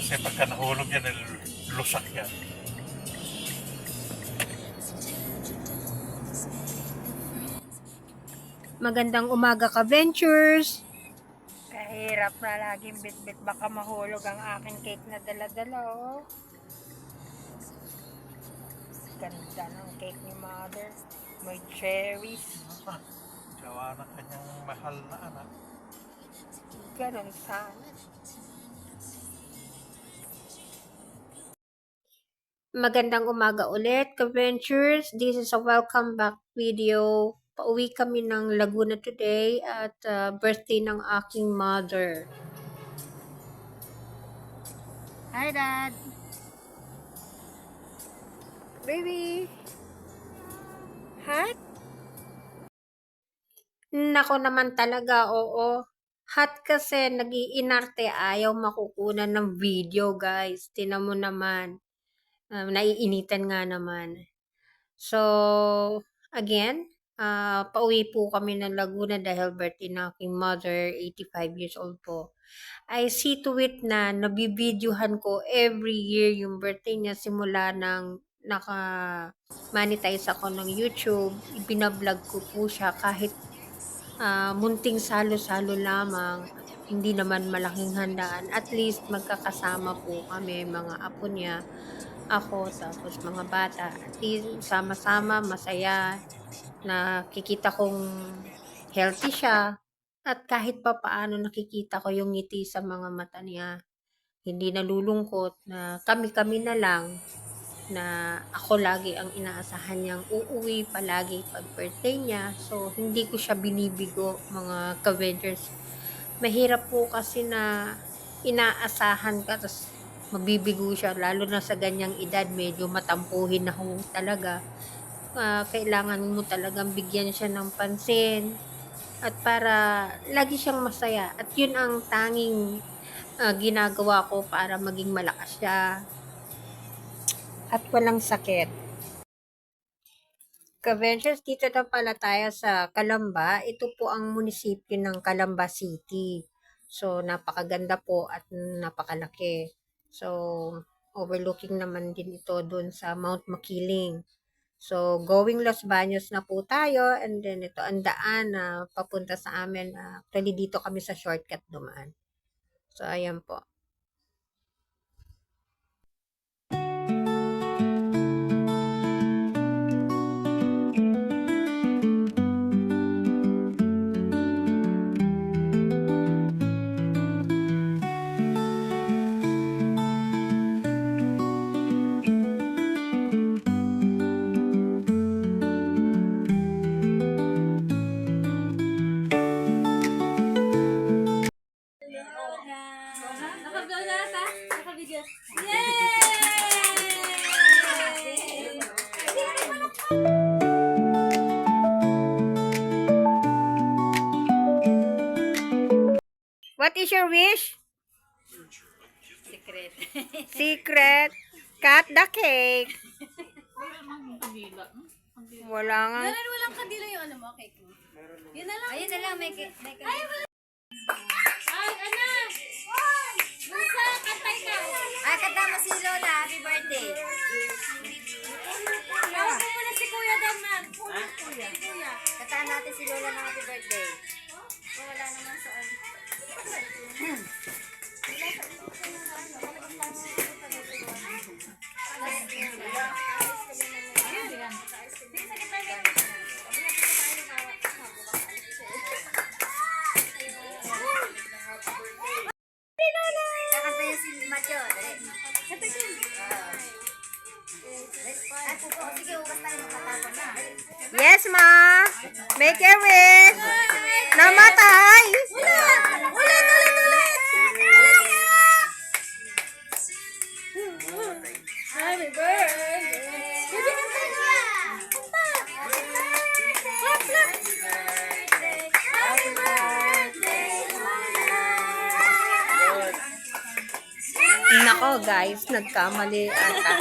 Kasi pagka nahulog yan, lusak yan. Magandang umaga ka, Ventures! Kahirap na laging bit-bit, baka mahulog ang aking cake na dala-dala, oh. Ganda ng cake ni Mother. May cherries. Gawa ng kanyang mahal na anak. Ganon sana. Magandang umaga ulit, ka-Ventures. This is a welcome back video. Pauwi kami ng Laguna today at birthday ng aking mother. Hi, Dad! Baby! Hot? Nako naman talaga, oo. Hot kasi nag-iinarte, ayaw makukunan ng video, guys. Tinan mo naman. Naiinitan nga naman. So, again, pauwi po kami ng Laguna dahil birthday ng aking mother, 85 years old po. I see to it na nabibidyohan ko every year yung birthday niya simula ng naka-monetize ako ng YouTube. Ibinablog ko po siya kahit munting salo-salo lamang. Hindi naman malaking handaan. At least magkakasama po kami, mga apo niya, ako, tapos mga bata. At least sama-sama, masaya. Nakikita kong healthy siya. At kahit pa paano nakikita ko yung ngiti sa mga mata niya. Hindi nalulungkot na kami-kami na lang na ako lagi ang inaasahan niyang uuwi palagi pag birthday niya. So, hindi ko siya binibigo, mga ka-Ventures. Mahirap po kasi na inaasahan ka, tapos mabibigo siya, lalo na sa ganyang edad, medyo matampuhin na ho talaga. Kailangan mo talagang bigyan siya ng pansin at para lagi siyang masaya. At yun ang tanging ginagawa ko para maging malakas siya at walang sakit. Ka-Ventures, dito na pala tayo sa Calamba. Ito po ang munisipyo ng Calamba City. So, napakaganda po at napakalaki. So, overlooking naman din ito dun sa Mount Makiling. So, going Los Baños na po tayo. And then, ito ang daan na papunta sa amin. Actually, dito kami sa shortcut dumaan. So, ayan po. What is your wish? Secret. Secret. Cut the cake. Wala nga. Walang kandila yung ano mo, cake mo. Yun na lang. Ayun na lang, may cake. Ay, Ana! Nasa, kantay ka. Kanta mo si Lola, happy birthday. Tawag mo muna si Kuya Daman. Kuya. Kantaan natin si Lola ng happy birthday. Wala naman saan. Kakanta niya si Matyo. Sige, ugas tayo makatapon na. Yes, ma. Make a wish. Namatay. Ulit! Happy birthday! Baby, kanta niya! Kanta! Happy birthday! Happy birthday! Nako guys, nagkamali ata.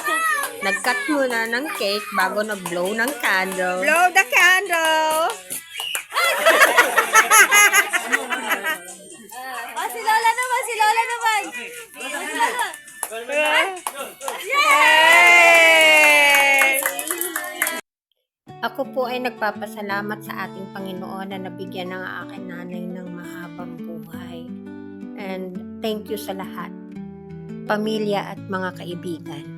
Nag-cut muna ng cake bago nag-blow ng candle. Blow the candle! Si Lola naman! Si Lola naman! ay nagpapasalamat sa ating Panginoon na nabigyan ng aking nanay ng mahabang buhay. And thank you sa lahat, pamilya at mga kaibigan.